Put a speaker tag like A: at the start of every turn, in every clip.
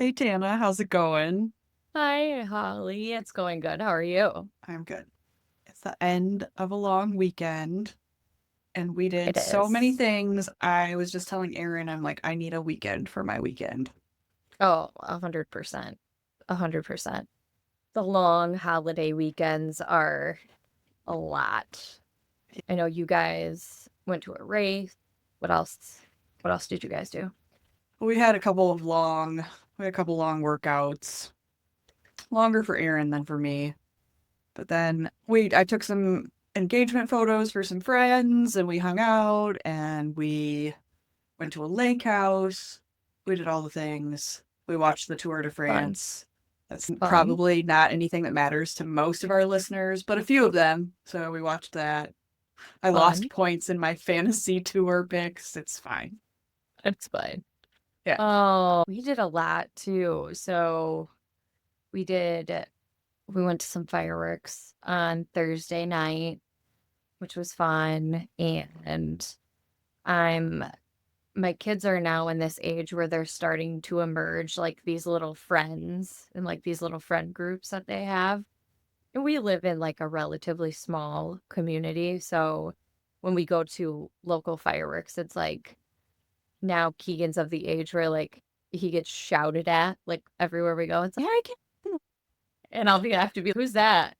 A: Hey Tannah, how's it going?
B: Hi, Holly. It's going good. How are you?
A: I'm good. It's the end of a long weekend and we did
B: It
A: so many
B: is.
A: things. I was just telling Erin, I'm like, I need a weekend for my weekend.
B: Oh, 100%. 100%. The long holiday weekends are a lot. I know you guys went to a race. What else? What else did you guys do?
A: We had a couple of long, we had a couple long workouts, longer for Erin than for me. But then I took some engagement photos for some friends and we hung out and we went to a lake house. We did all the things. We watched the Tour de
B: Fun.
A: France. That's
B: Fun.
A: probably not anything that matters to most of our listeners, but a few of them. So we watched that. I lost
B: Fun.
A: points in my fantasy tour picks. It's fine.
B: It's fun.
A: Yeah.
B: Oh, we did a lot too. We did, we went to some fireworks on Thursday night, which was fun. And I'm my kids are now in this age where they're starting to emerge like these little friends and like these little friend groups that they have. And we live in like a relatively small community. So when we go to local fireworks, it's like now Keegan's of the age where like he gets shouted at like everywhere we go. It's like, "Hey, Keegan." And I have to be, who's that?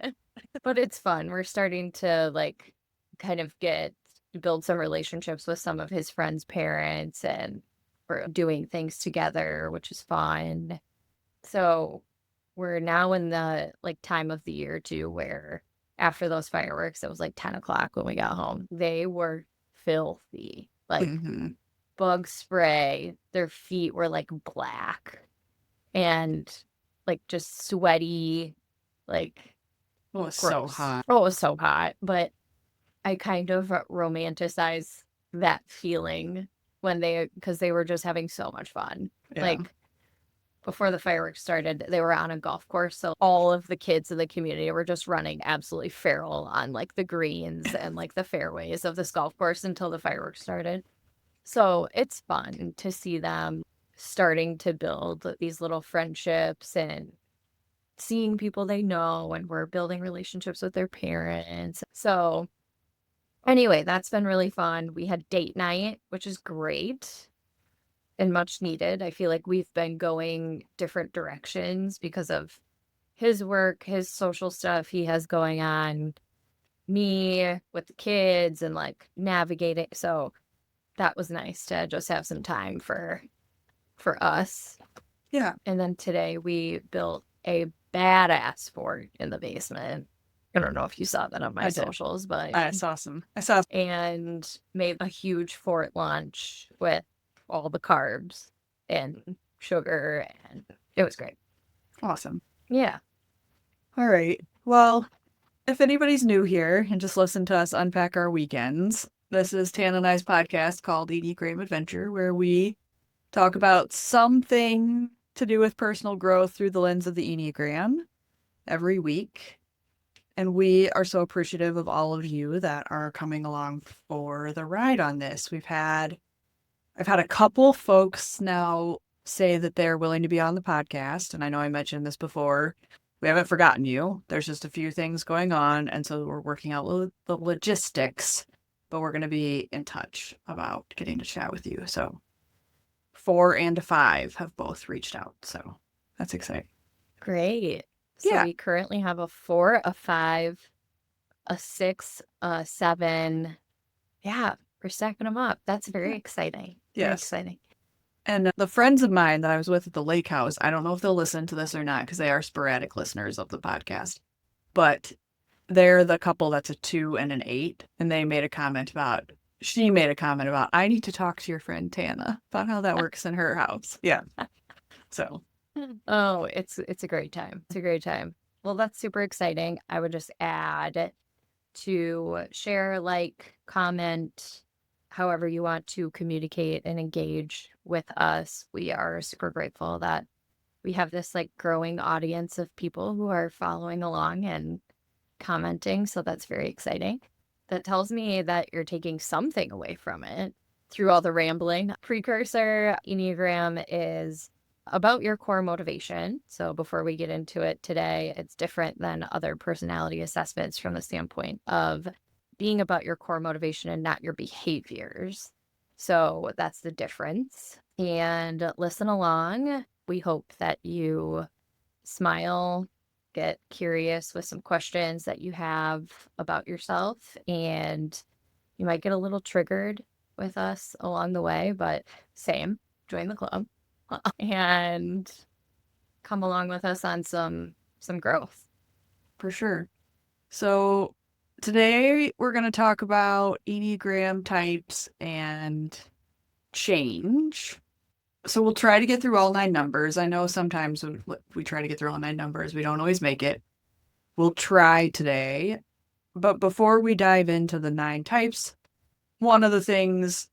B: But it's fun. We're starting to like kind of get build some relationships with some of his friends' parents and we're doing things together, which is fun. So we're now in the like time of the year too where after those fireworks, it was like 10 o'clock when we got home. They were filthy. Like
A: Hmm.
B: bug spray. Their feet were like black and like just sweaty, like
A: It was so
B: gross.
A: hot.
B: Oh, it was so hot, but I kind of romanticize that feeling because they were just having so much fun.
A: Yeah.
B: Like before the fireworks started, they were on a golf course. So all of the kids in the community were just running absolutely feral on like the greens and like the fairways of this golf course until the fireworks started. So it's fun to see them starting to build these little friendships and seeing people they know, and we're building relationships with their parents. So anyway, that's been really fun. We had date night, which is great and much needed. I feel like we've been going different directions because of his work, his social stuff he has going on, me with the kids and like navigating. So that was nice to just have some time for us.
A: Yeah.
B: And then today we built a badass fort in the basement. I don't know if you saw that on my
A: I did.
B: socials, but
A: I saw some. I saw.
B: and made a huge fort lunch with all the carbs and sugar, and it was great.
A: Awesome.
B: Yeah.
A: All right. Well, if anybody's new here and just listen to us unpack our weekends, this is Tan and I's podcast called Enneagram Adventure, where we talk about something to do with personal growth through the lens of the Enneagram every week. And we are so appreciative of all of you that are coming along for the ride on this. I've had a couple folks now say that they're willing to be on the podcast. And I know I mentioned this before. We haven't forgotten you. There's just a few things going on. And so we're working out the logistics, but we're going to be in touch about getting to chat with you. So 4 and 5 have both reached out. So that's exciting.
B: Great. So
A: Yeah.
B: we currently have a 4, a 5, a 6, a 7. Yeah, we're stacking them up. That's very
A: Yeah.
B: exciting. Very
A: Yes.
B: exciting.
A: And the friends of mine that I was with at the lake house, I don't know if they'll listen to this or not because they are sporadic listeners of the podcast, but they're the couple that's a 2 and an 8. And she made a comment about, I need to talk to your friend Tannah about how that works in her house. Yeah. So,
B: Oh, it's a great time. It's a great time. Well, that's super exciting. I would just add to share, like, comment, however you want to communicate and engage with us. We are super grateful that we have this like growing audience of people who are following along and commenting. So that's very exciting. That tells me that you're taking something away from it through all the rambling. Precursor Enneagram is about your core motivation. So before we get into it today, it's different than other personality assessments from the standpoint of being about your core motivation and not your behaviors. So that's the difference. And listen along. We hope that you smile, get curious with some questions that you have about yourself, and you might get a little triggered with us along the way, but same, join the club and come along with us on some growth.
A: For sure. So today we're going to talk about Enneagram types and change. So we'll try to get through all 9 numbers. I know sometimes when we try to get through all 9 numbers, we don't always make it. We'll try today. But before we dive into the 9 types, one of the things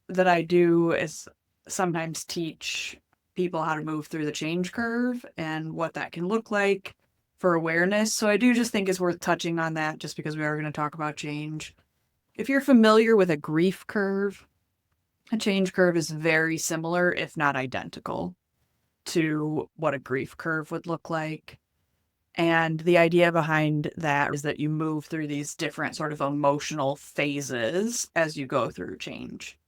A: that I do is sometimes teach people how to move through the change curve and what that can look like for awareness. So I do just think it's worth touching on that just because we are going to talk about change. If you're familiar with a grief curve, a change curve is very similar, if not identical, to what a grief curve would look like. And the idea behind that is that you move through these different sort of emotional phases as you go through change.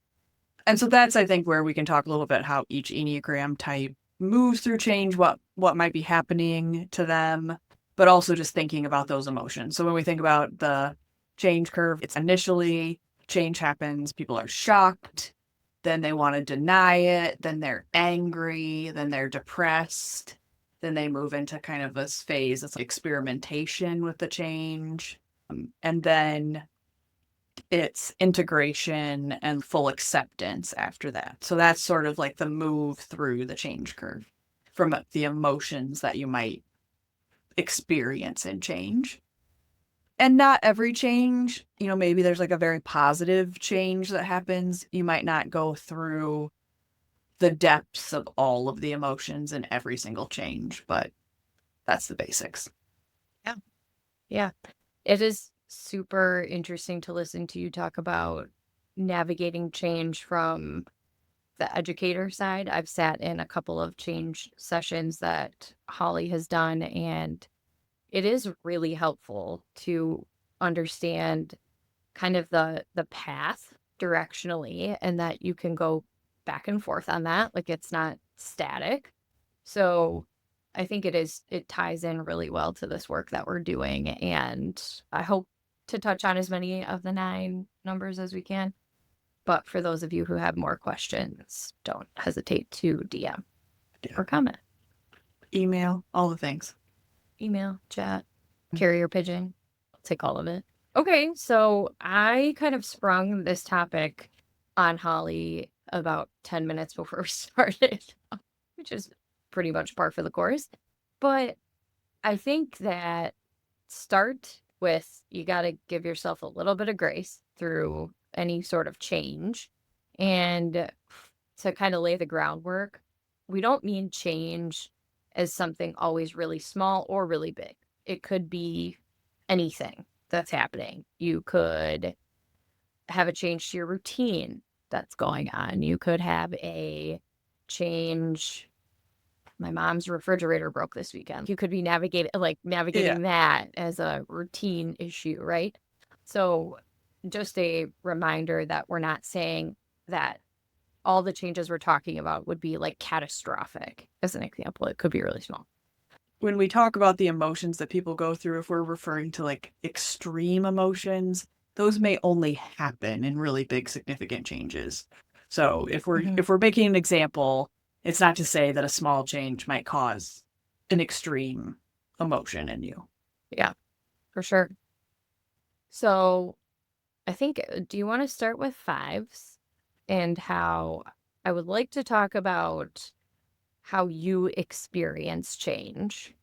A: And so that's, I think, where we can talk a little bit how each Enneagram type moves through change, what might be happening to them, but also just thinking about those emotions. So when we think about the change curve, it's initially change happens, people are shocked, then they want to deny it, then they're angry, then they're depressed, then they move into kind of this phase that's like experimentation with the change. And then it's integration and full acceptance after that. So that's sort of like the move through the change curve from the emotions that you might experience in change. And not every change, maybe there's like a very positive change that happens. You might not go through the depths of all of the emotions in every single change, but that's the basics.
B: Yeah. Yeah. It is super interesting to listen to you talk about navigating change from the educator side. I've sat in a couple of change sessions that Holly has done, and it is really helpful to understand kind of the path directionally, and that you can go back and forth on that. Like, it's not static. So I think it ties in really well to this work that we're doing. And I hope to touch on as many of the 9 numbers as we can. But for those of you who have more questions, don't hesitate to DM or comment.
A: Email, all the things.
B: Email, chat, carrier pigeon. I'll take all of it. Okay, so I kind of sprung this topic on Holly about 10 minutes before we started, which is pretty much par for the course. But I think that start with, you got to give yourself a little bit of grace through any sort of change. And to kind of lay the groundwork, we don't mean change as something always really small or really big. It could be anything that's happening. You could have a change to your routine that's going on. You could have a change. My mom's refrigerator broke this weekend. You could be navigating that as a routine issue, right? So just a reminder that we're not saying that all the changes we're talking about would be like catastrophic. As an example, it could be really small.
A: When we talk about the emotions that people go through, if we're referring to like extreme emotions, those may only happen in really big, significant changes. So if we're making an example, it's not to say that a small change might cause an extreme emotion in you.
B: Yeah, for sure. So I think, do you want to start with 5s and how I would like to talk about how you experience change?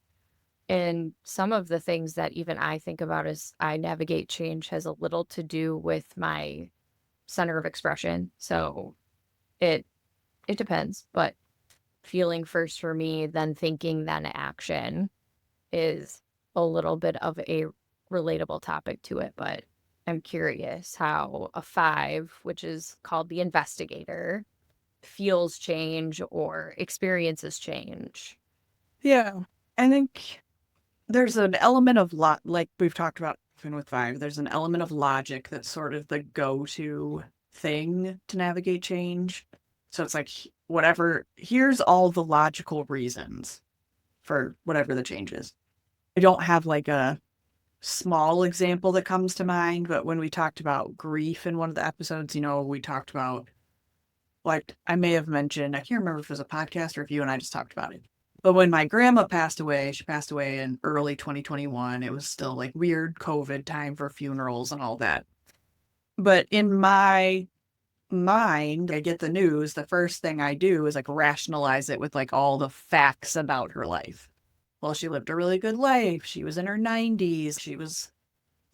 B: And some of the things that even I think about as I navigate change has a little to do with my center of expression. So it depends, but feeling first for me, then thinking, then action is a little bit of a relatable topic to it. But I'm curious how a 5, which is called the Investigator, feels change or experiences change.
A: Yeah. I think there's an element of like we've talked about even with five, there's an element of logic that's sort of the go-to thing to navigate change. So it's like whatever, here's all the logical reasons for whatever the change is. I don't have like a small example that comes to mind, but when we talked about grief in one of the episodes, we talked about, like, I may have mentioned, I can't remember if it was a podcast or if you and I just talked about it. But when my grandma passed away, she passed away in early 2021. It was still like weird COVID time for funerals and all that. But in my mind, I get the news, the first thing I do is like rationalize it with like all the facts about her life. Well, she lived a really good life. She was in her 90s. She was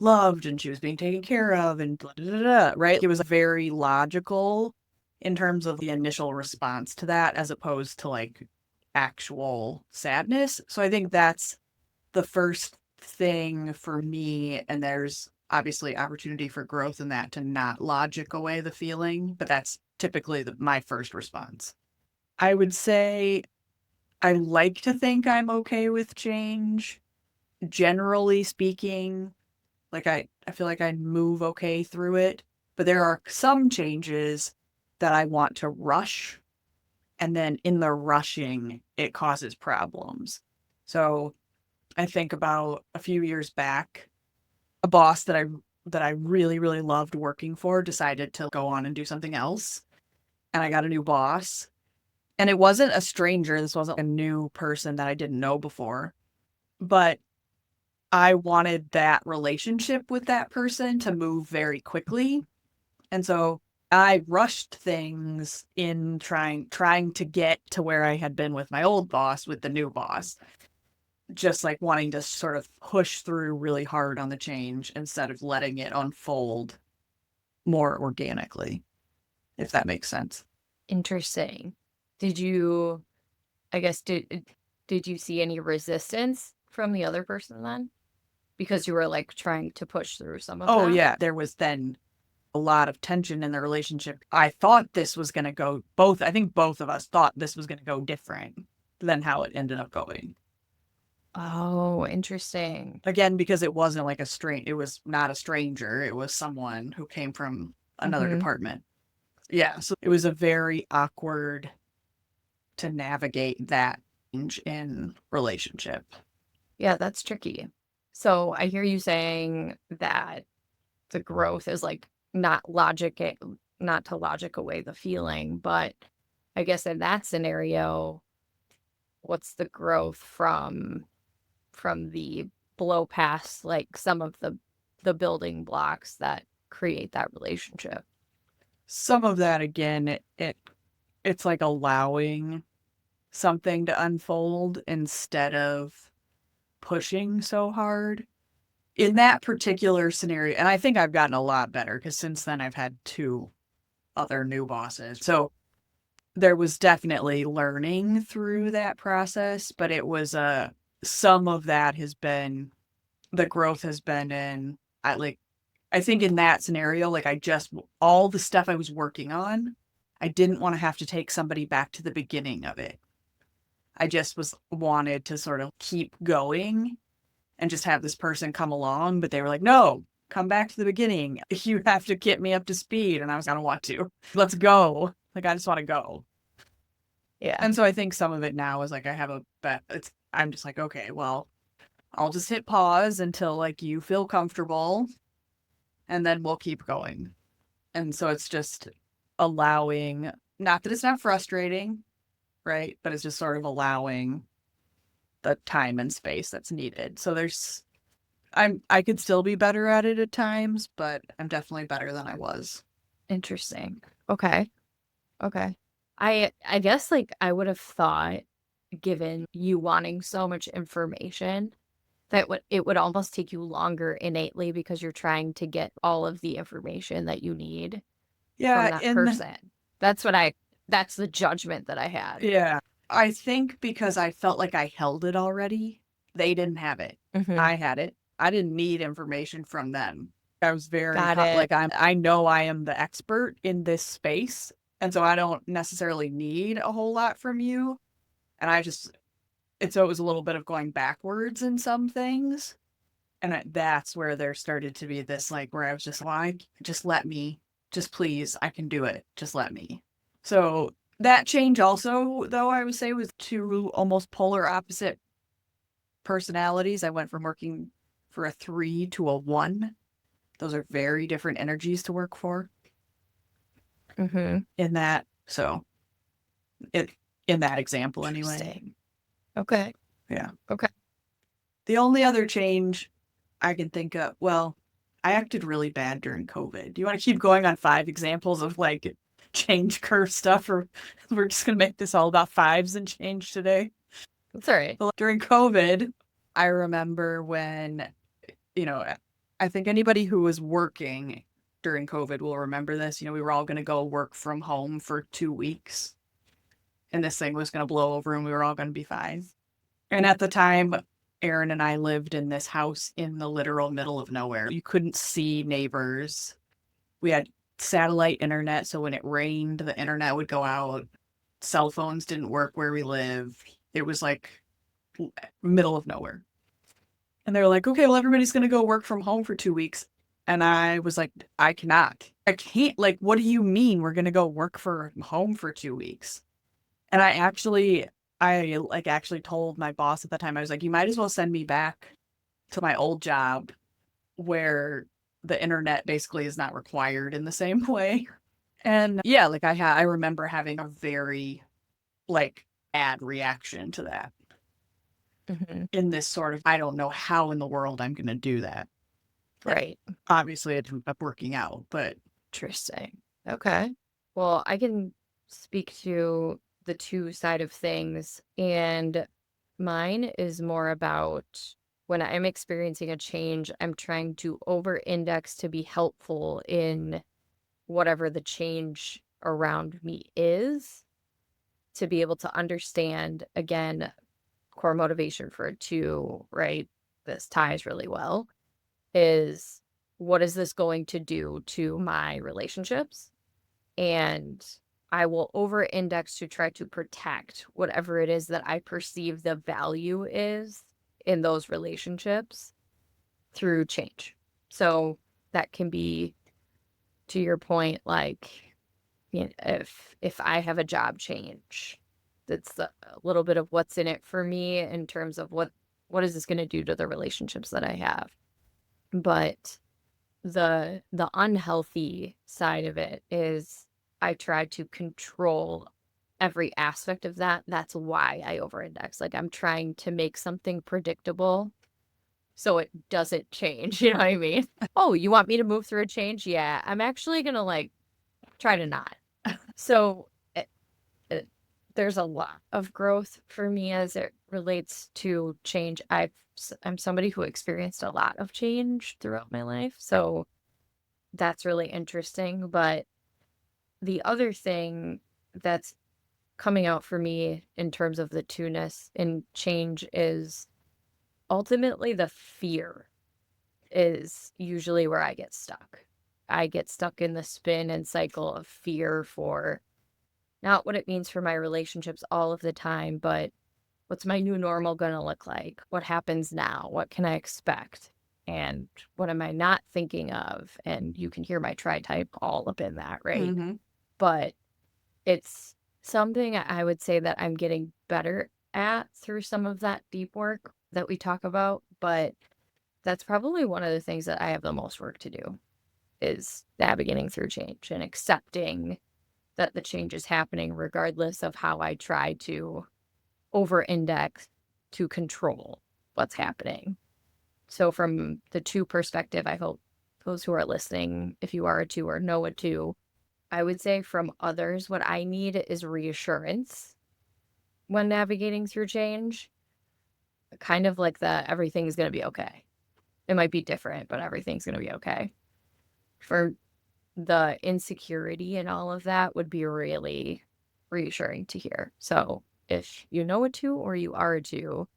A: loved and she was being taken care of and blah, blah, blah, blah, right? It was very logical in terms of the initial response to that as opposed to like actual sadness. So I think that's the first thing for me. And there's obviously opportunity for growth in that to not logic away the feeling, but that's typically my first response. I would say I like to think I'm okay with change. Generally speaking, like I feel like I move okay through it, but there are some changes that I want to rush. And then in the rushing, it causes problems. So I think about a few years back, a boss that I really, really loved working for decided to go on and do something else. And I got a new boss. And it wasn't a stranger. This wasn't a new person that I didn't know before. But I wanted that relationship with that person to move very quickly. And so I rushed things in trying to get to where I had been with my old boss with the new boss. Just like wanting to sort of push through really hard on the change instead of letting it unfold more organically, if that makes sense.
B: Interesting. Did you, I guess, did you see any resistance from the other person then? Because you were like trying to push through some of
A: Oh,
B: that?
A: yeah. There was then a lot of tension in the relationship. I thought this was going to go both. I think both of us thought this was going to go different than how it ended up going.
B: Oh, interesting.
A: Again, because it wasn't like it was not a stranger. It was someone who came from another
B: Hmm.
A: department. Yeah. So it was a very awkward to navigate that change in relationship.
B: Yeah, that's tricky. So I hear you saying that the growth is like not not to logic away the feeling, but I guess in that scenario, what's the growth from the blow past like some of the building blocks that create that relationship?
A: Some of that again, it's like allowing something to unfold instead of pushing so hard. In that particular scenario, and I think I've gotten a lot better because since then I've had two other new bosses. So there was definitely learning through that process, but it was some of that has been the growth has been in I think in that scenario, like all the stuff I was working on, I didn't want to have to take somebody back to the beginning of it. I just wanted to sort of keep going and just have this person come along, but they were like, no, come back to the beginning. You have to get me up to speed. And I was, I don't want to. Let's go. Like, I just want to go.
B: Yeah.
A: And so I think some of it now is like, I have a bet. I'm just like, okay, well, I'll just hit pause until like you feel comfortable and then we'll keep going. And so it's just allowing, not that it's not frustrating, right? But it's just sort of allowing the time and space that's needed. So I could still be better at it at times, but I'm definitely better than I was.
B: Interesting. Okay. Okay. I guess like I would have thought, given you wanting so much information, that it would almost take you longer innately because you're trying to get all of the information that you need from
A: Yeah,
B: that
A: and
B: person. That's the judgment that I had.
A: yeah, I think because I felt like I held it already, they didn't have it.
B: Hmm.
A: I had it. I didn't need information from them. I was very
B: Got it.
A: like I know I am the expert in this space And so I don't necessarily need a whole lot from you. And so it was a little bit of going backwards in some things. And that's where there started to be this, like, where I was just like, just let me, just please, I can do it. Just let me. So that change also, though, I would say was two almost polar opposite personalities. I went from working for a 3 to a 1. Those are very different energies to work for in that. So in that example anyway.
B: Okay.
A: Yeah.
B: Okay.
A: The only other change I can think of, well, I acted really bad during COVID. Do you want to keep going on 5 examples of like change curve stuff, or we're just going to make this all about 5s and change today?
B: That's all right.
A: Well, during COVID, I remember when, I think anybody who was working during COVID will remember this. We were all going to go work from home for 2 weeks, and this thing was going to blow over and we were all going to be fine. And at the time, Aaron and I lived in this house in the literal middle of nowhere. You couldn't see neighbors. We had satellite internet, so when it rained, the internet would go out. Cell phones didn't work where we lived. It was like middle of nowhere. And they were like, okay, well, everybody's going to go work from home for 2 weeks. And I was like, I cannot. I can't. Like, what do you mean we're going to go work from home for 2 weeks? And I actually told my boss at the time, I was like, you might as well send me back to my old job where the internet basically is not required in the same way. And yeah, like I remember having a very like bad reaction to that in this sort of, I don't know how in the world I'm going to do that.
B: Right.
A: Obviously it ended up working out, but.
B: Interesting. Okay. Well, I can speak to the 2 side of things, and mine is more about when I'm experiencing a change, I'm trying to over-index to be helpful in whatever the change around me is, to be able to understand, again, core motivation for a 2, right? This ties really well, is what is this going to do to my relationships? And I will over index to try to protect whatever it is that I perceive the value is in those relationships through change. So that can be, to your point, like, if I have a job change, that's a little bit of what's in it for me in terms of what is this going to do to the relationships that I have. But the unhealthy side of it is I try to control every aspect of that. That's why I over-index. Like, I'm trying to make something predictable so it doesn't change. You know what I mean? Oh, you want me to move through a change? Yeah, I'm actually gonna like try to not. So there's a lot of growth for me as it relates to change. I'm somebody who experienced a lot of change throughout my life, so that's really interesting. But the other thing that's coming out for me in terms of the two-ness and change is ultimately the fear is usually where I get stuck. I get stuck in the spin and cycle of fear for not what it means for my relationships all of the time, but what's my new normal going to look like? What happens now? What can I expect? And what am I not thinking of? And you can hear my tri-type all up in that, right?
A: Mm-hmm.
B: But it's something I would say that I'm getting better at through some of that deep work that we talk about. But that's probably one of the things that I have the most work to do is navigating through change and accepting that the change is happening regardless of how I try to over-index to control what's happening. So from the 2 perspective, I hope those who are listening, if you are a 2 or know a 2, I would say from others, what I need is reassurance when navigating through change. Kind of like the everything's going to be okay. It might be different, but everything's going to be okay. For the insecurity and all of that would be really reassuring to hear. So if you know a 2 or you are a 2,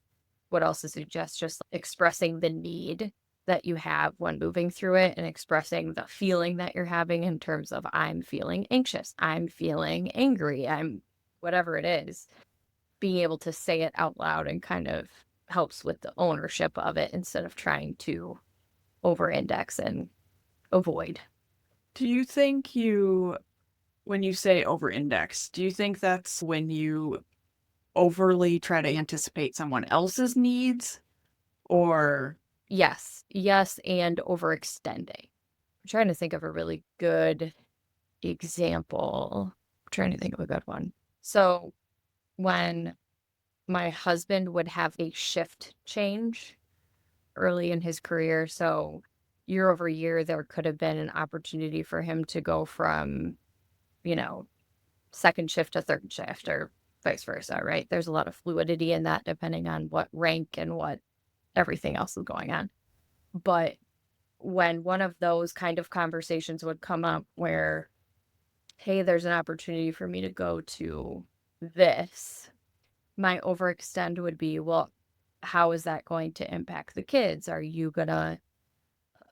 B: what else to suggest? Just expressing the need that you have when moving through it and expressing the feeling that you're having in terms of I'm feeling anxious, I'm feeling angry, I'm whatever it is, being able to say it out loud and kind of helps with the ownership of it instead of trying to over index and avoid.
A: Do you think when you say over index, do you think that's when you overly try to anticipate someone else's needs? Or,
B: Yes, and overextending. I'm trying to think of a really good example. I'm trying to think of a good one. So when my husband would have a shift change early in his career, so year over year, there could have been an opportunity for him to go from, you know, second shift to third shift or vice versa, right? There's a lot of fluidity in that depending on what rank and what everything else is going on. But when one of those kind of conversations would come up where, hey, there's an opportunity for me to go to this, my overextend would be, well, how is that going to impact the kids? Are you gonna,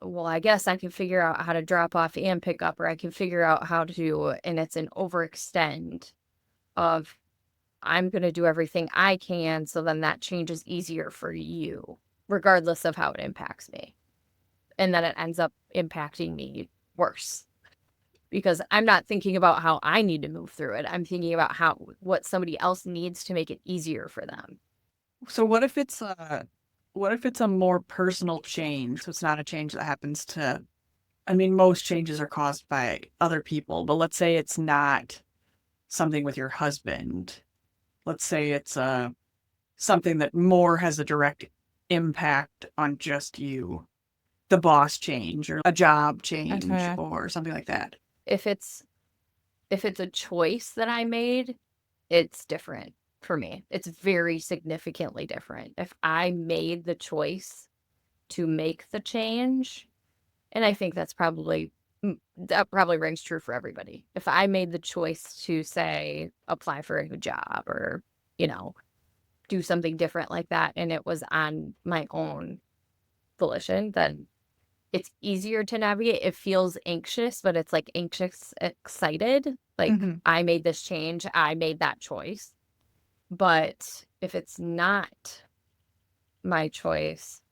B: well, I guess I can figure out how to drop off and pick up, or I can figure out how to, and it's an overextend of I'm gonna do everything I can, so then that change is easier for you, regardless of how it impacts me. And then it ends up impacting me worse because I'm not thinking about how I need to move through it. I'm thinking about what somebody else needs to make it easier for them.
A: so what if it's a more personal change? So it's not a change that happens to, I mean, most changes are caused by other people, but let's say it's not something with your husband. Let's say it's something that more has a direct impact on just you. The boss change or a job change
B: Okay.
A: or something like that.
B: If it's a choice that I made, it's different for me. It's very significantly different. If I made the choice to make the change, and I think that probably rings true for everybody. If I made the choice to say apply for a new job or, you know, do something different like that and it was on my own volition, then it's easier to navigate. It feels anxious, but it's like anxious excited. Like
A: Mm-hmm.
B: I made this change, I made that choice. But if it's not my choice,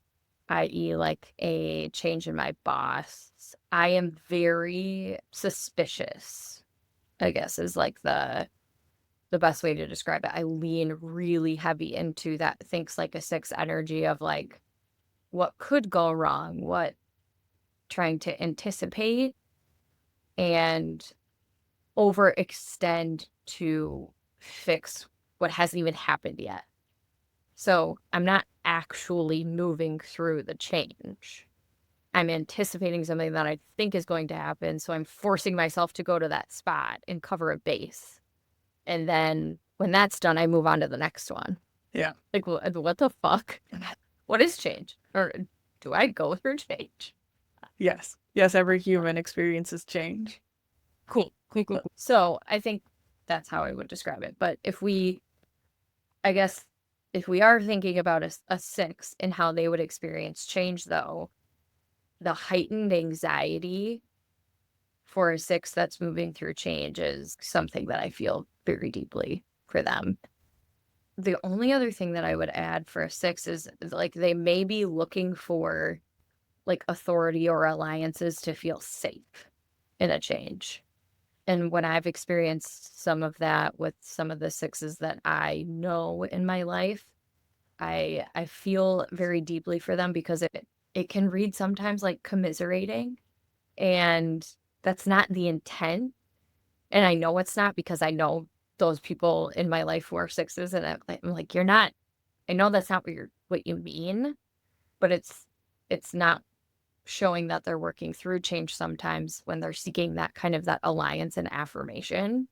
B: i.e., like a change in my boss, I am very suspicious, I guess is like the best way to describe it. I lean really heavy into that thinks like a six energy of like what could go wrong, what trying to anticipate and overextend to fix what hasn't even happened yet. So I'm not actually moving through the change. I'm anticipating something that I think is going to happen. So I'm forcing myself to go to that spot and cover a base. And then when that's done, I move on to the next one.
A: Yeah.
B: Like, what the fuck? What is change? Or do I go through change?
A: Yes. Yes, every human experiences change.
B: Cool. So I think that's how I would describe it. But I guess, if we are thinking about a six and how they would experience change, though, the heightened anxiety for a six that's moving through change is something that I feel very deeply for them. The only other thing that I would add for a six is like they may be looking for like authority or alliances to feel safe in a change. And when I've experienced some of that with some of the sixes that I know in my life, I feel very deeply for them because it can read sometimes like commiserating, and that's not the intent. And I know it's not because I know those people in my life who are sixes, and I'm like, you're not. I know that's not what you mean, but it's not showing that they're working through change sometimes when they're seeking that kind of that alliance and affirmation,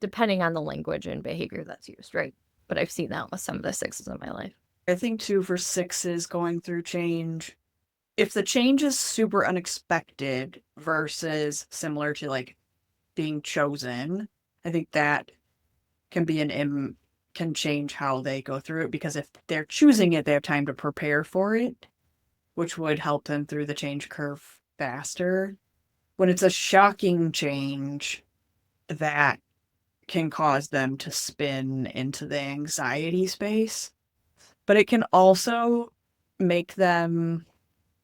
B: depending on the language and behavior that's used, right? But I've seen that with some of the sixes in my life.
A: I think too for sixes going through change, if the change is super unexpected versus similar to like being chosen, I think that can be can change how they go through it because if they're choosing it, they have time to prepare for it. which would help them through the change curve faster. When it's a shocking change, that can cause them to spin into the anxiety space. But it can also make them,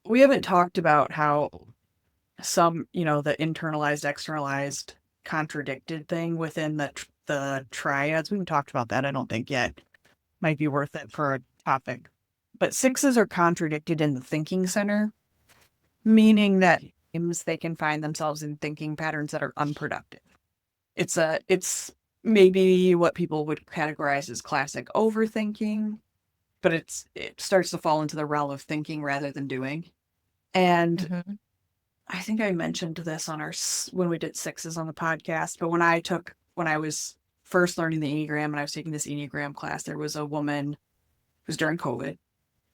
A: we haven't talked about how some, the internalized, externalized, contradicted thing within the triads. We haven't talked about that, I don't think, yet. Might be worth it for a topic. But sixes are contradicted in the thinking center, meaning that they can find themselves in thinking patterns that are unproductive. It's maybe what people would categorize as classic overthinking, but it starts to fall into the realm of thinking rather than doing. And I think I mentioned this when we did sixes on the podcast, but when I was first learning the Enneagram and I was taking this Enneagram class, there was a woman, it was during COVID.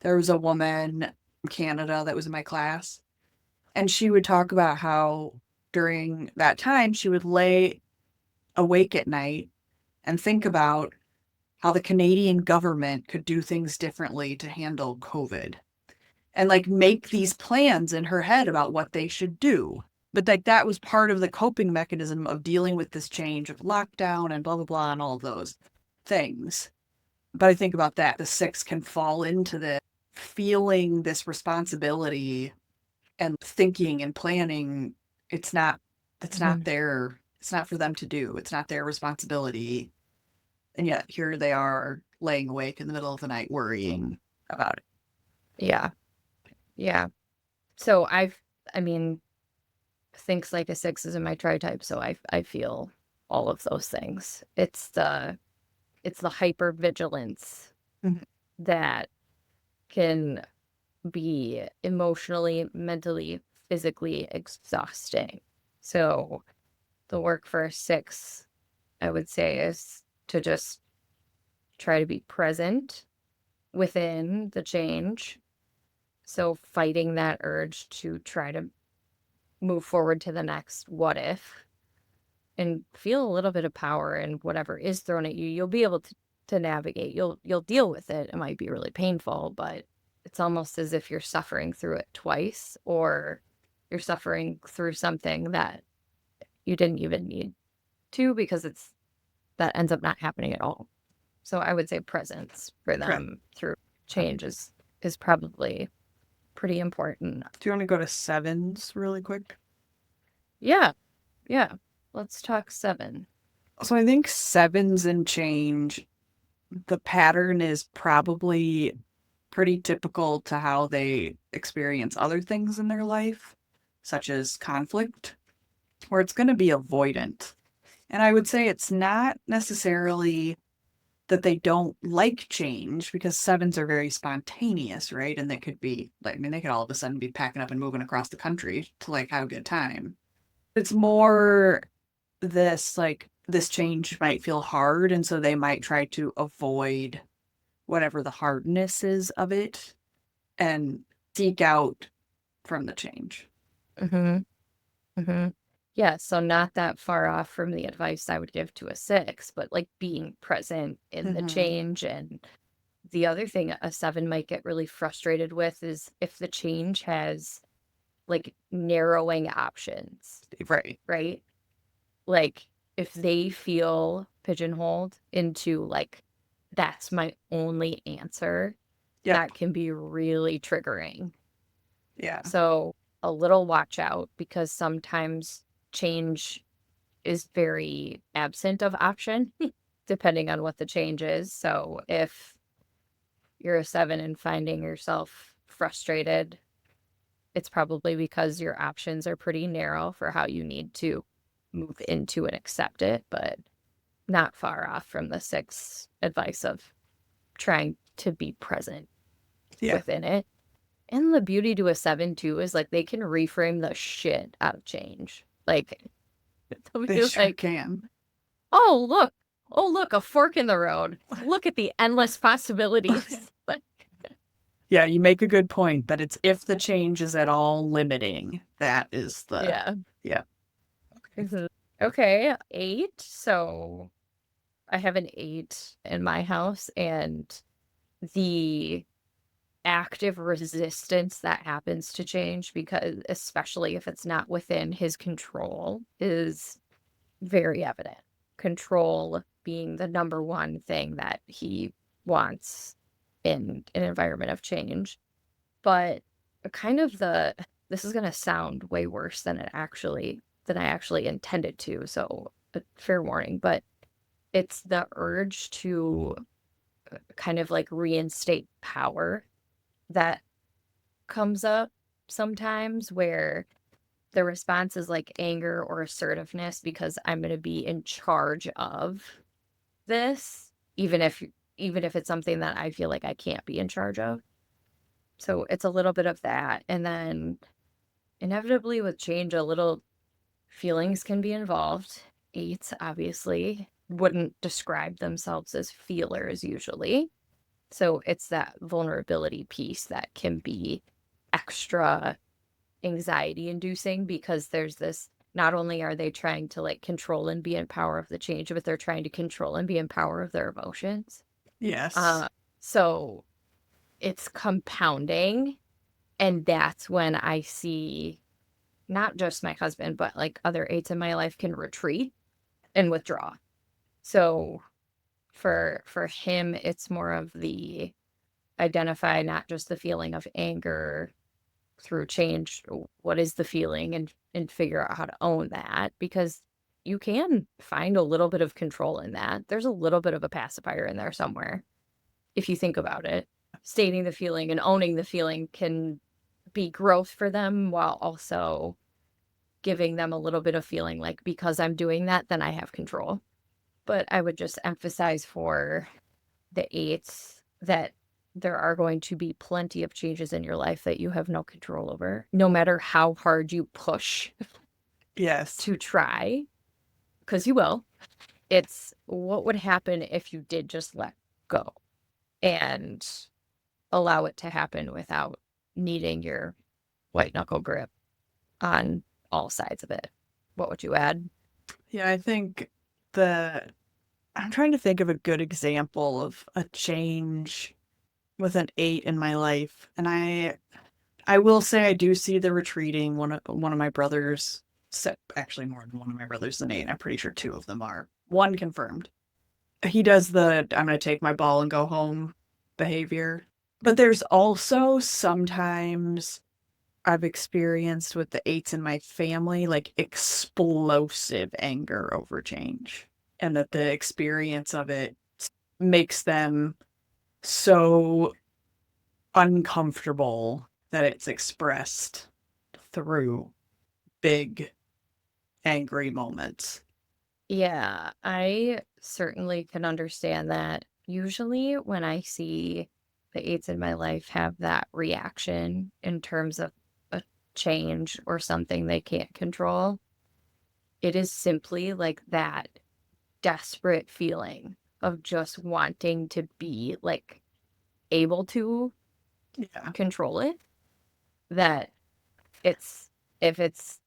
A: There was a woman from Canada that was in my class, and she would talk about how during that time she would lay awake at night and think about how the Canadian government could do things differently to handle COVID and like make these plans in her head about what they should do. But like that was part of the coping mechanism of dealing with this change of lockdown and blah, blah, blah, and all of those things. But I think about that. The six can fall into the feeling this responsibility and thinking and planning. It's not it's not for them to do. It's not their responsibility. And yet here they are laying awake in the middle of the night worrying about it.
B: Yeah. Yeah. So I mean, thinks like a six is in my tri-type, so I feel all of those things. It's the hypervigilance that can be emotionally, mentally, physically exhausting. So the work for a six, I would say, is to just try to be present within the change. So fighting that urge to try to move forward to the next what if and feel a little bit of power in whatever is thrown at you. You'll be able to navigate. You'll deal with it. It might be really painful, but it's almost as if you're suffering through it twice, or you're suffering through something that you didn't even need to, because that ends up not happening at all. So I would say presence for them through change is probably pretty important.
A: Do you want to go to sevens really quick?
B: Yeah. Let's talk seven.
A: So I think sevens and change, the pattern is probably pretty typical to how they experience other things in their life, such as conflict, where it's going to be avoidant. And I would say it's not necessarily that they don't like change, because sevens are very spontaneous, right? And they could be like, they could all of a sudden be packing up and moving across the country to like have a good time. It's more this change might feel hard, and so they might try to avoid whatever the hardness is of it and seek out from the change.
B: Yeah, so not that far off from the advice I would give to a six, but like being present in the change. And the other thing a seven might get really frustrated with is if the change has like narrowing options. Right? Like if they feel pigeonholed into like, that's my only answer, that can be really triggering.
A: Yeah.
B: So a little watch out, because sometimes change is very absent of option, depending on what the change is. So if you're a seven and finding yourself frustrated, it's probably because your options are pretty narrow for how you need to move into and accept it, but not far off from the six advice of trying to be present within it. And the beauty to a seven too is like they can reframe the shit out of change. Like
A: they sure can.
B: Oh look, a fork in the road. Look at the endless possibilities.
A: Yeah, you make a good point that it's if the change is at all limiting. That is the yeah.
B: Okay, 8. So I have an 8 in my house, and the active resistance that happens to change, because especially if it's not within his control, is very evident. Control being the number one thing that he wants in an environment of change. But kind of this is going to sound way worse than I actually intended to. So fair warning, but it's the urge to kind of like reinstate power that comes up sometimes, where the response is like anger or assertiveness because I'm going to be in charge of this, even if it's something that I feel like I can't be in charge of. So it's a little bit of that. And then inevitably with change, a little feelings can be involved. Eights obviously wouldn't describe themselves as feelers usually. So it's that vulnerability piece that can be extra anxiety inducing, because there's this, not only are they trying to like control and be in power of the change, but they're trying to control and be in power of their emotions.
A: Yes.
B: So it's compounding. And that's when I see not just my husband, but like other eights in my life can retreat and withdraw. So for him, it's more of the identify not just the feeling of anger through change, what is the feeling, and figure out how to own that, because you can find a little bit of control in that. There's a little bit of a pacifier in there somewhere if you think about it. Stating the feeling and owning the feeling can be growth for them, while also giving them a little bit of feeling like, because I'm doing that, then I have control. But I would just emphasize for the eights that there are going to be plenty of changes in your life that you have no control over, no matter how hard you push
A: Yes.
B: to try, because you will. It's what would happen if you did just let go and allow it to happen without needing your white knuckle grip on all sides of it. What would you add?
A: Yeah, I think I'm trying to think of a good example of a change with an 8 in my life. And I will say I do see the retreating. One of my brothers, actually more than one of my brothers than 8. I'm pretty sure 2 of them are. One confirmed. He does the I'm going to take my ball and go home behavior. But there's also sometimes I've experienced with the 8s in my family, like explosive anger over change. And that the experience of it makes them so uncomfortable that it's expressed through big angry moments.
B: Yeah, I certainly can understand that. Usually, when I see the eights in my life have that reaction in terms of a change or something they can't control, it is simply like that desperate feeling of just wanting to be like able to
A: Yeah.
B: control it. That it's, if it's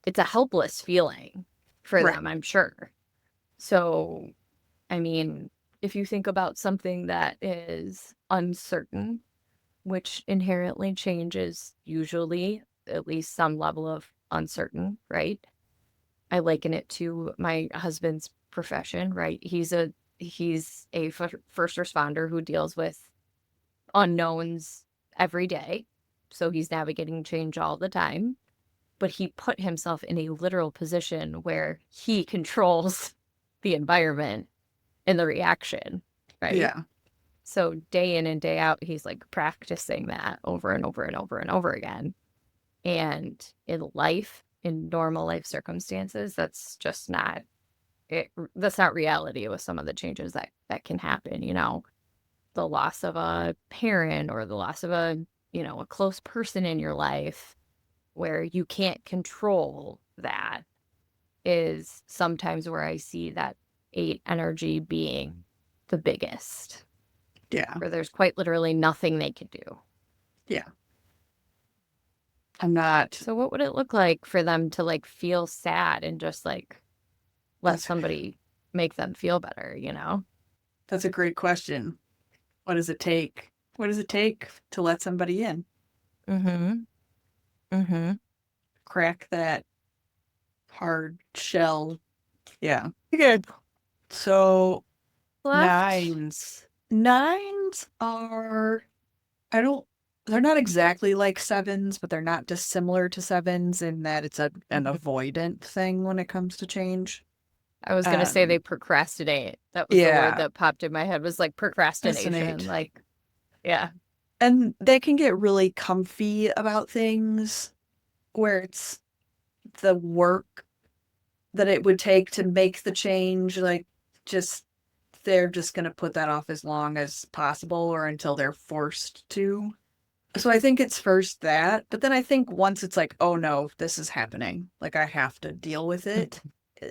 B: a helpless feeling for
A: Right.
B: them, I'm sure. So I mean, if you think about something that is uncertain, which inherently changes usually at least some level of uncertain, right? I liken it to my husband's profession, right? He's a first responder who deals with unknowns every day. So he's navigating change all the time, but he put himself in a literal position where he controls the environment and the reaction, right?
A: Yeah.
B: So day in and day out, he's like practicing that over and over and over and over again. And in life, in normal life circumstances, that's just not it. That's not reality with some of the changes that can happen. The loss of a parent or the loss of a close person in your life where you can't control that is sometimes where I see that eight energy being the biggest,
A: Yeah.
B: where there's quite literally nothing they can do.
A: Yeah. I'm not.
B: So what would it look like for them to like feel sad and just like let
A: That's
B: somebody make them feel better?
A: that's a great question. What does it take? What does it take to let somebody in?
B: Mm-hmm. Mm-hmm.
A: Crack that hard shell. Yeah. Good. So
B: Left.
A: nines. Nines are, I don't, they're not exactly like sevens, but they're not dissimilar to sevens in that it's an avoidant thing when it comes to change.
B: I was gonna say they procrastinate. That was the word
A: Yeah,
B: that popped in my head, was like procrastination.
A: fascinate.
B: Like, yeah.
A: And they can get really comfy about things where it's the work that it would take to make the change, like just they're just going to put that off as long as possible or until they're forced to. So I think it's first that, but then I think once it's like, oh no, this is happening, like I have to deal with it,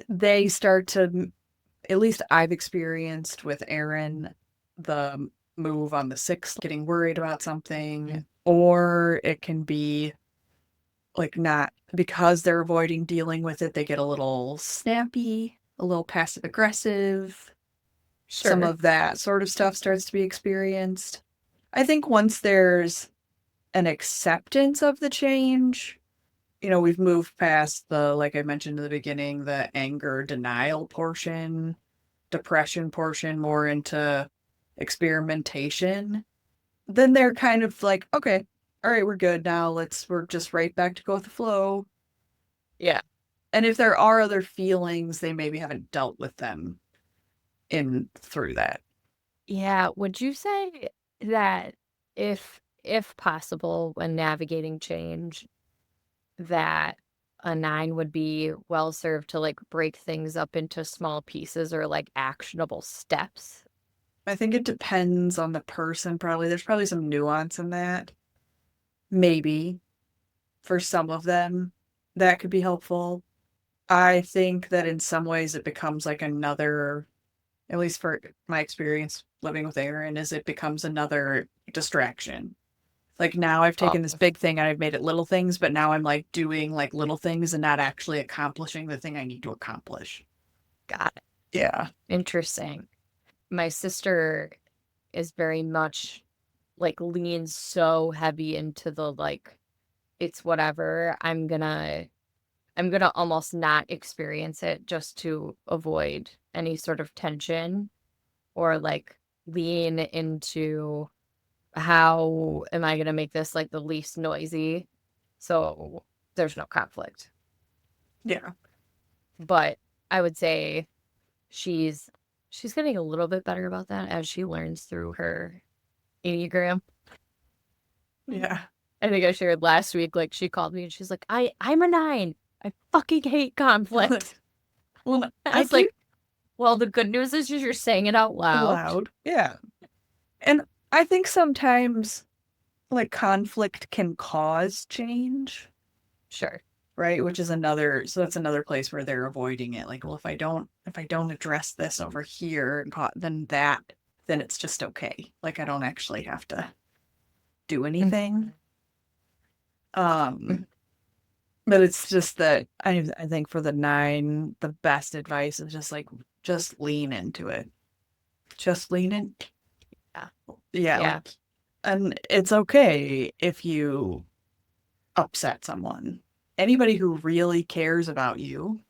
A: they start to, at least I've experienced with Aaron, the move on the sixth, getting worried about something, or it can be like not because they're avoiding dealing with it, they get a little snappy, a little passive aggressive. Some
B: Sure.
A: of that sort of stuff starts to be experienced. I think once there's an acceptance of the change, we've moved past the, like I mentioned in the beginning, the anger denial portion, depression portion, more into experimentation. Then they're kind of like, okay, all right, we're good now. We're just right back to go with the flow.
B: Yeah.
A: And if there are other feelings, they maybe haven't dealt with them in through that.
B: Yeah. Would you say that if possible, when navigating change, that a nine would be well served to like break things up into small pieces or like actionable steps?
A: I think it depends on the person, probably. There's probably some nuance in that. Maybe for some of them, that could be helpful. I think that in some ways it becomes like another, at least for my experience living with Aaron, is it becomes another distraction. Like now I've
B: Oh,
A: taken this big thing and I've made it little things, but now I'm like doing like little things and not actually accomplishing the thing I need to accomplish.
B: got it.
A: Yeah.
B: Interesting. My sister is very much like leans so heavy into the like it's whatever. I'm gonna almost not experience it just to avoid any sort of tension, or like lean into how am I gonna make this like the least noisy so there's no conflict.
A: Yeah.
B: But I would say she's she's getting a little bit better about that as she learns through her Enneagram.
A: Yeah.
B: I think I shared last week, like she called me and she's like, I'm a nine. I fucking hate conflict.
A: Well,
B: I
A: I
B: was like,
A: think
B: well, the good news is you're saying it out loud.
A: loud. Yeah. And I think sometimes like conflict can cause change,
B: Sure.
A: right? Which is so that's another place where they're avoiding it. Like, well, if I don't address this over here, then it's just okay. Like I don't actually have to do anything. Um, but it's just that I think for the nine, the best advice is just like just lean into it. Just lean in.
B: Yeah.
A: Yeah,
B: Yeah.
A: like, and it's okay if you upset someone. Anybody who really cares about you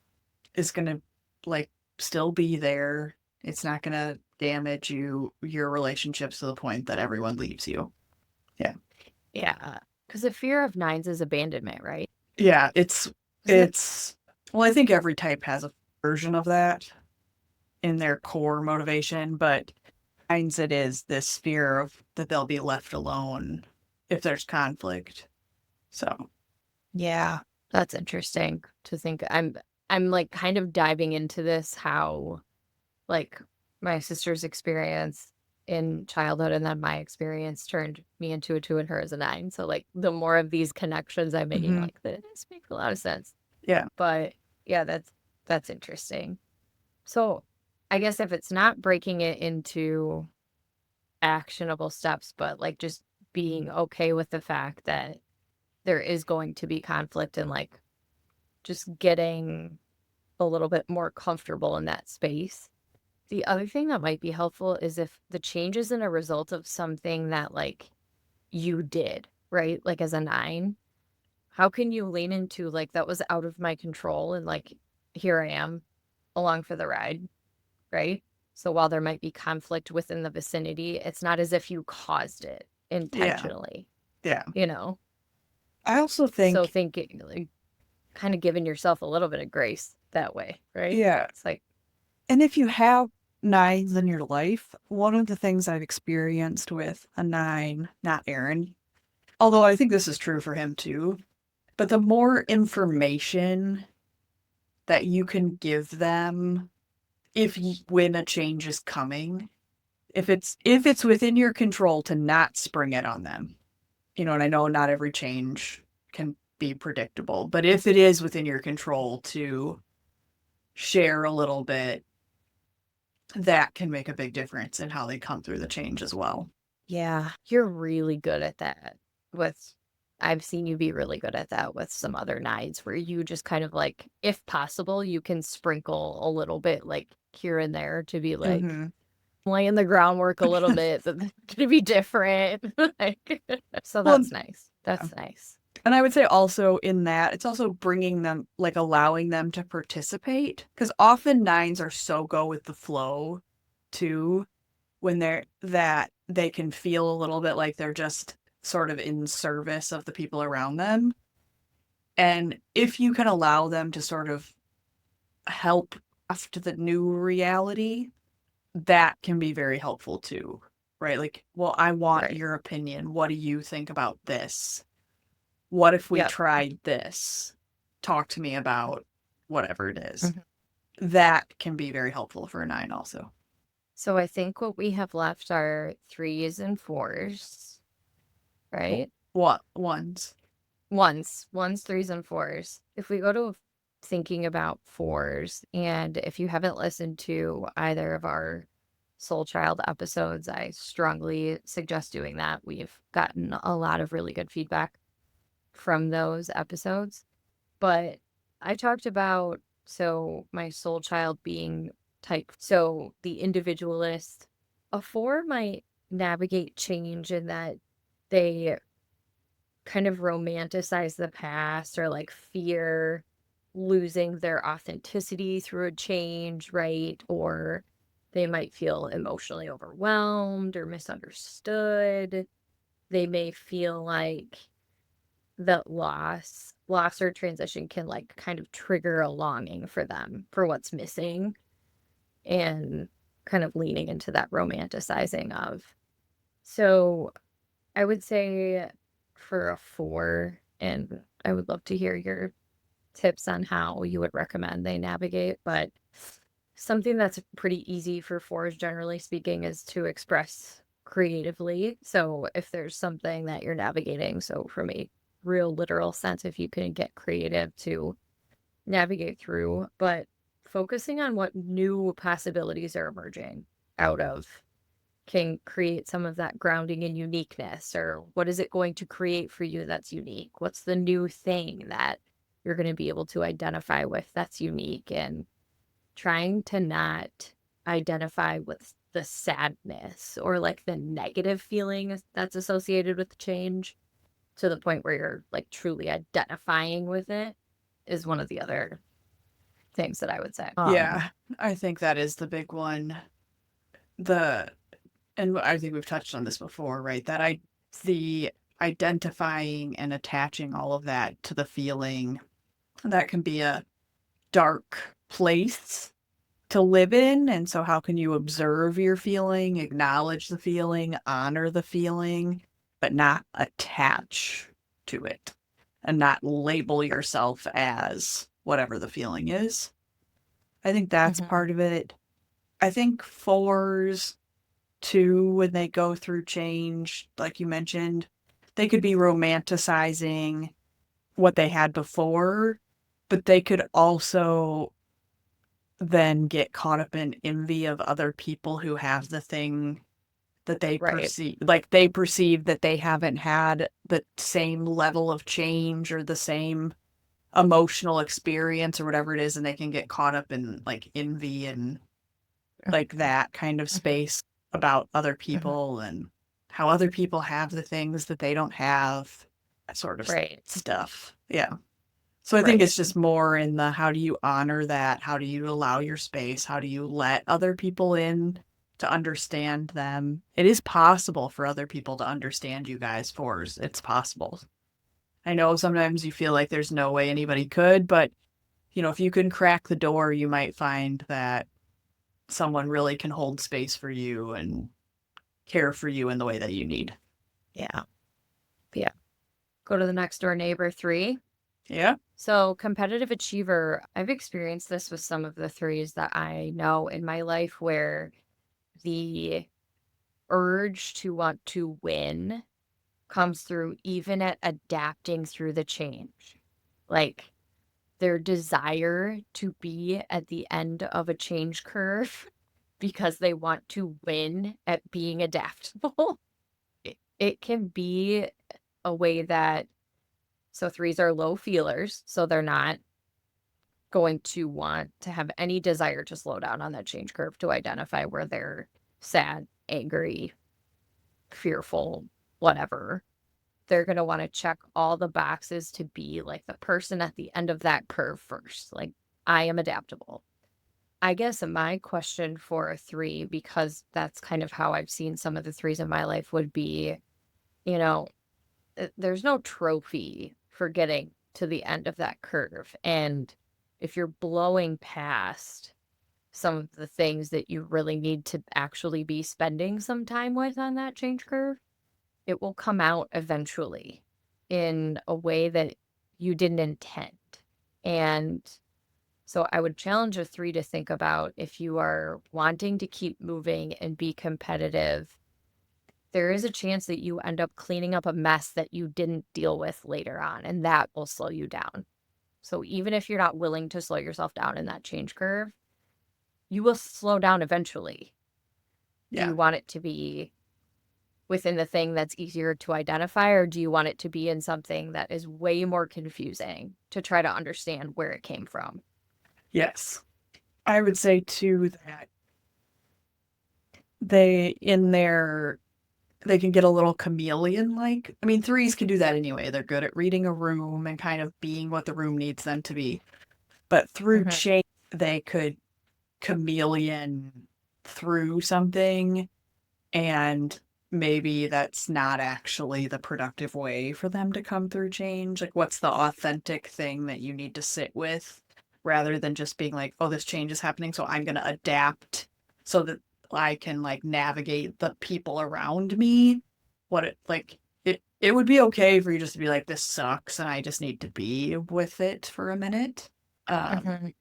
A: is gonna like still be there. It's not gonna damage your relationships to the point that everyone leaves you. Yeah.
B: Yeah. Because the fear of nines is abandonment, right?
A: Yeah, it's
B: Isn't it?
A: it's well, I think every type has a version of that in their core motivation, but finds it is this fear of that they'll be left alone if there's conflict. So,
B: Yeah. That's interesting to think. I'm like kind of diving into this, how like my sister's experience in childhood and then my experience turned me into a two and her as a nine. So like the more of these connections I'm making,
A: mhm,
B: like this makes a lot of sense.
A: yeah.
B: But yeah, that's interesting. So I guess if it's not breaking it into actionable steps, but like just being okay with the fact that there is going to be conflict and like just getting a little bit more comfortable in that space. The other thing that might be helpful is if the change isn't a result of something that like you did, right? Like as a 9, how can you lean into like that was out of my control and like here I am along for the ride, right? So while there might be conflict within the vicinity, it's not as if you caused it
A: Yeah.
B: intentionally,
A: Yeah.
B: you know?
A: I also
B: So
A: think,
B: thinking like kind of giving yourself a little bit of grace that way, right?
A: yeah.
B: It's like,
A: And if you have 9s in your life, one of the things I've experienced with a 9, not Aaron, although I think this is true for him too, but the more information that you can give them when a change is coming, if it's within your control to not spring it on them. And I know not every change can be predictable, but if it is within your control to share a little bit, that can make a big difference in how they come through the change as well.
B: yeah, you're really good at that with I've seen you be really good at that with some other nights where you just kind of like, if possible, you can sprinkle a little bit like here and there to be like
A: Mm-hmm.
B: laying the groundwork a little bit that could be different. Like, so
A: Well,
B: that's nice. That's nice.
A: and I would say also in that, it's also bringing them, like allowing them to participate. Because often 9s are so go with the flow too, when that they can feel a little bit like they're just sort of in service of the people around them. And if you can allow them to sort of help after the new reality, that can be very helpful too, right? Like, well, I want
B: Right.
A: your opinion. What do you think about this? What if we
B: Yep.
A: tried this? Talk to me about whatever it is.
B: Mhm.
A: That can be very helpful for a 9 also.
B: So I think what we have left are 3s and 4s, right?
A: What ones?
B: Ones, 3s, and 4s. If we go to thinking about 4s, and if you haven't listened to either of our Soul Child episodes, I strongly suggest doing that. We've gotten a lot of really good feedback from those episodes. But I talked about, so my soul child being type, so the individualist. A 4 might navigate change in that they kind of romanticize the past or like fear losing their authenticity through a change, right? Or they might feel emotionally overwhelmed or misunderstood. They may feel like that loss or transition can like kind of trigger a longing for them for what's missing and kind of leaning into that romanticizing of. So I would say for a 4, and I would love to hear your tips on how you would recommend they navigate, but something that's pretty easy for 4s, generally speaking, is to express creatively. So if there's something that you're navigating, so from a real literal sense, if you can get creative to navigate through, but focusing on what new possibilities are emerging out of can create some of that grounding and uniqueness, or what is it going to create for you that's unique? What's the new thing that you're going to be able to identify with that's unique? And trying to not identify with the sadness or like the negative feeling that's associated with change to the point where you're like truly identifying with it is one of the other things that I would say.
A: Yeah, I think that is the big one. The and I think we've touched on this before, right? The identifying and attaching all of that to the feeling, that can be a dark place to live in. And so, how can you observe your feeling, acknowledge the feeling, honor the feeling, but not attach to it and not label yourself as whatever the feeling is? I think that's
B: Mhm.
A: part of it. I think 4s too, when they go through change, like you mentioned, they could be romanticizing what they had before, but they could also then get caught up in envy of other people who have the thing that
B: Right.
A: they perceive that they haven't had the same level of change or the same emotional experience or whatever it is, and they can get caught up in like envy and like that kind of space about other people and how other people have the things that they don't have, that sort of
B: Right.
A: stuff. Yeah. So I think
B: Right.
A: it's just more in the how do you honor that? How do you allow your space? How do you let other people in to understand them? It is possible for other people to understand you guys, fours. It's possible. I know sometimes you feel like there's no way anybody could, but if you can crack the door, you might find that someone really can hold space for you and care for you in the way that you need.
B: Yeah. Yeah. Go to the next door neighbor, 3.
A: Yeah.
B: So, competitive achiever, I've experienced this with some of the 3s that I know in my life where the urge to want to win comes through even at adapting through the change. Like their desire to be at the end of a change curve because they want to win at being adaptable. It can be a way that, so 3s are low feelers, so they're not going to want to have any desire to slow down on that change curve to identify where they're sad, angry, fearful, whatever. They're going to want to check all the boxes to be like the person at the end of that curve first. Like, I am adaptable. I guess my question for a 3, because that's kind of how I've seen some of the 3s in my life, would be, you know, there's no trophy for getting to the end of that curve. And if you're blowing past some of the things that you really need to actually be spending some time with on that change curve, it will come out eventually in a way that you didn't intend. And so I would challenge a 3 to think about, if you are wanting to keep moving and be competitive, there is a chance that you end up cleaning up a mess that you didn't deal with later on, and that will slow you down. So even if you're not willing to slow yourself down in that change curve, you will slow down eventually. Do
A: Yeah.
B: you want it to be within the thing that's easier to identify, or do you want it to be in something that is way more confusing to try to understand where it came from?
A: Yes. I would say too that they can get a little chameleon like. I mean, 3s can do that anyway. They're good at reading a room and kind of being what the room needs them to be. But through
B: Mhm.
A: change, they could chameleon through something, and maybe that's not actually the productive way for them to come through change. Like, what's the authentic thing that you need to sit with rather than just being like, oh, this change is happening, so I'm going to adapt so that I can like navigate the people around me. It would be okay for you just to be like, this sucks and I just need to be with it for a minute. Um,
B: Mhm.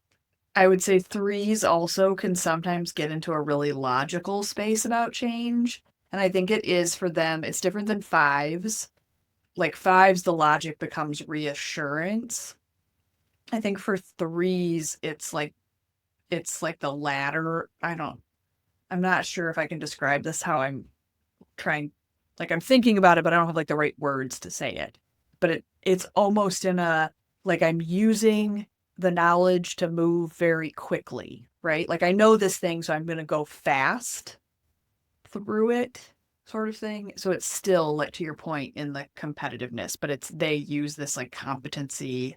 A: I would say 3s also can sometimes get into a really logical space about change. And I think it is for them, it's different than 5s. Like 5s, the logic becomes reassurance. I think for 3s, it's like the latter. I'm not sure if I can describe this how I'm trying, like I'm thinking about it, but I don't have like the right words to say it. But it's almost in a, like I'm using the knowledge to move very quickly, right? Like I know this thing, so I'm going to go fast through it, sort of thing. So it's still, like to your point, in the competitiveness, but they use this like competency,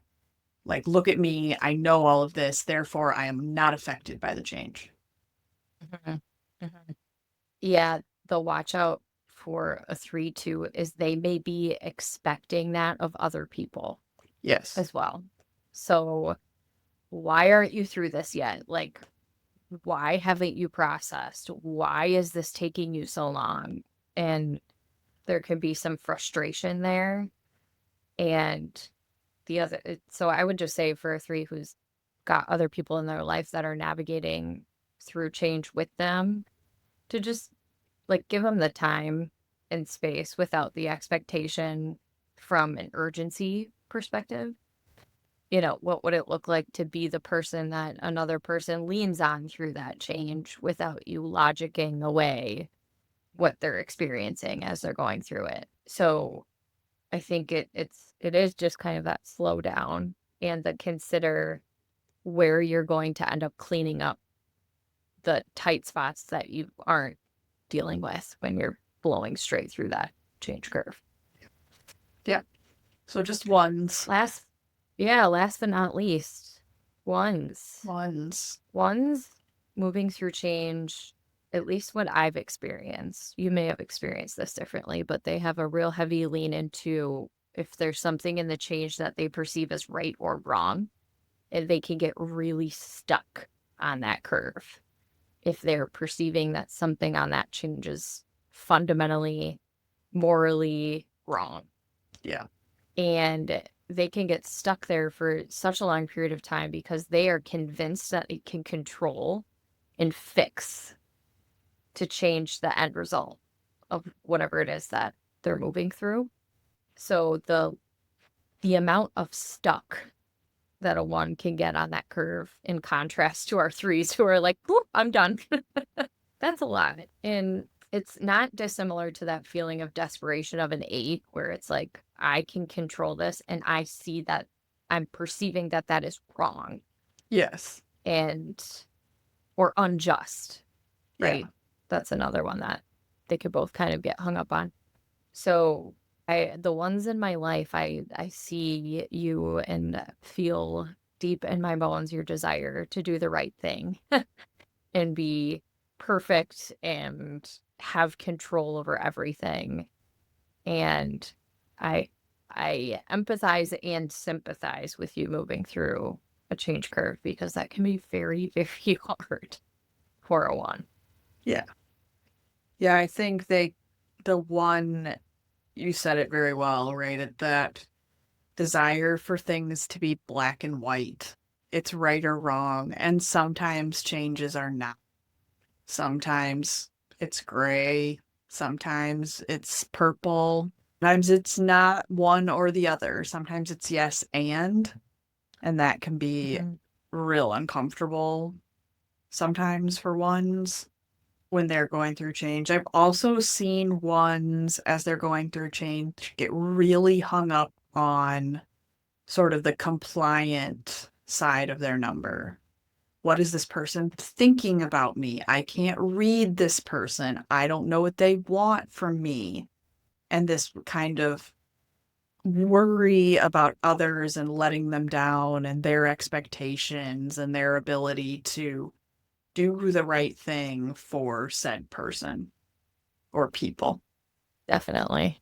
A: like look at me, I know all of this, therefore I am not affected by the change.
B: Mhm. Mhm. Yeah, the watch out for a 3 too is they may be expecting that of other people
A: Yes.
B: as well. So why aren't you through this yet? Like, why haven't you processed? Why is this taking you so long? And there can be some frustration there. And so I would just say for a 3 who's got other people in their life that are navigating through change with them, to just like give them the time and space without the expectation from an urgency perspective. What would it look like to be the person that another person leans on through that change without you logicking away what they're experiencing as they're going through it? So I think it is just kind of that slow down and the consider where you're going to end up cleaning up the tight spots that you aren't dealing with when you're blowing straight through that change curve.
A: Yeah. So just ones.
B: Last but not least, ones. Ones moving through change, at least what I've experienced. You may have experienced this differently, but they have a real heavy lean into if there's something in the change that they perceive as right or wrong, and they can get really stuck on that curve if they're perceiving that something on that change is fundamentally, morally wrong.
A: Yeah.
B: And they can get stuck there for such a long period of time because they are convinced that it can control and fix to change the end result of whatever it is that they're moving through. So the amount of stuck that a 1 can get on that curve in contrast to our 3s who are like, I'm done. That's a lot. And it's not dissimilar to that feeling of desperation of an 8 where it's like, I can control this and I see that I'm perceiving that that is wrong.
A: Yes.
B: Or unjust, right?
A: Yeah.
B: That's another one that they could both kind of get hung up on. So the ones in my life, I see you and feel deep in my bones your desire to do the right thing and be perfect and have control over everything. And I empathize and sympathize with you moving through a change curve because that can be very, very hard for a 1.
A: Yeah. Yeah, I think the 1, you said it very well, right? That desire for things to be black and white. It's right or wrong. And sometimes changes are not. Sometimes it's gray. Sometimes it's purple. Sometimes it's not one or the other. Sometimes it's yes and that can be real uncomfortable sometimes for ones when they're going through change. I've also seen ones as they're going through change get really hung up on sort of the compliant side of their number. What is this person thinking about me? I can't read this person. I don't know what they want from me. And this kind of worry about others and letting them down and their expectations and their ability to do the right thing for said person or people.
B: Definitely.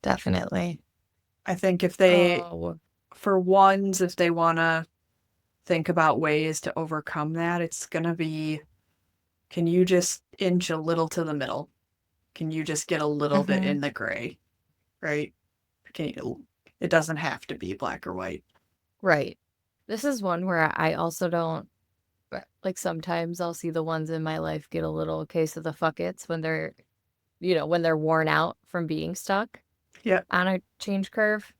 A: I think if they, for ones, if they want to think about ways to overcome that, it's going to be, can you just inch a little to the middle? Can you just get a little bit in the gray, right? It doesn't have to be black or white.
B: Right. This is one where I also don't, like, sometimes I'll see the ones in my life get a little case of the fuck-its when they're, when they're worn out from being stuck on a change curve.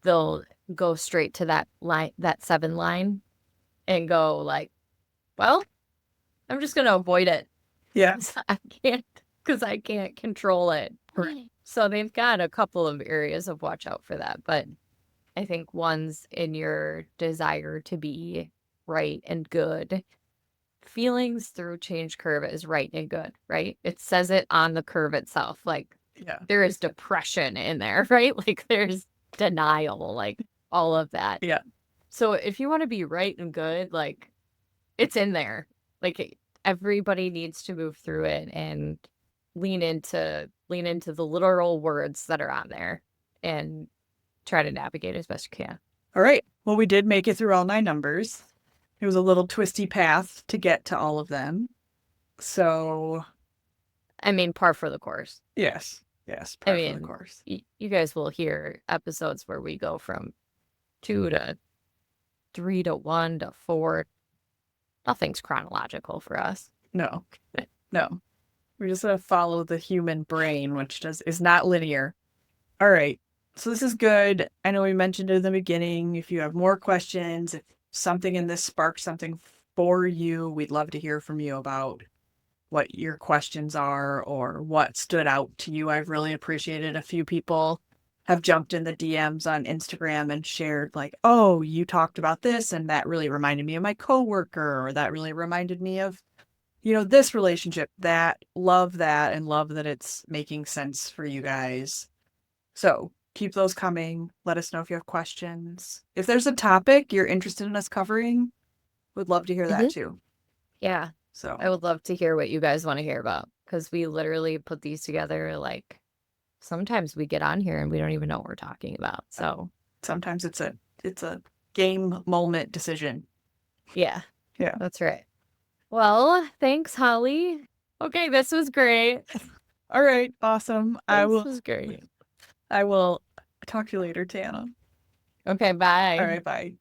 B: They'll go straight to that line, that 7 line, and go like, well, I'm just going to avoid it.
A: Yeah.
B: Because I can't control it.
A: Right.
B: So they've got a couple of areas of watch out for that. But I think one's in your desire to be right and good. Feelings through change curve is right and good, right? It says it on the curve itself. Like, there is depression in there, right? Like, there's denial, like all of that.
A: Yeah.
B: So if you want to be right and good, like, it's in there. Like, everybody needs to move through it and lean into the literal words that are on there and try to navigate as best you can.
A: All right. Well, we did make it through all 9 numbers. It was a little twisty path to get to all of them. So,
B: I mean, par for the course.
A: Yes, par for the course.
B: You guys will hear episodes where we go from 2 to 3 to 1 to 4. Nothing's chronological for us.
A: No. We're just going to follow the human brain, which is not linear. All right. So this is good. I know we mentioned it in the beginning. If you have more questions, if something in this sparked something for you, we'd love to hear from you about what your questions are or what stood out to you. I've really appreciated a few people have jumped in the DMs on Instagram and shared like, oh, you talked about this and that really reminded me of my coworker, or that really reminded me of this relationship, that, love that, and love that it's making sense for you guys. So keep those coming. Let us know if you have questions. If there's a topic you're interested in us covering, would love to hear that too.
B: Yeah.
A: So
B: I would love to hear what you guys want to hear about, because we literally put these together. Like, sometimes we get on here and we don't even know what we're talking about. So
A: sometimes it's a game moment decision.
B: yeah,
A: Yeah.
B: that's right. Well, thanks, Holly. Okay, this was great.
A: All right. Awesome.
B: This was great.
A: I will talk to you later, Tannah.
B: Okay, bye.
A: All right. Bye.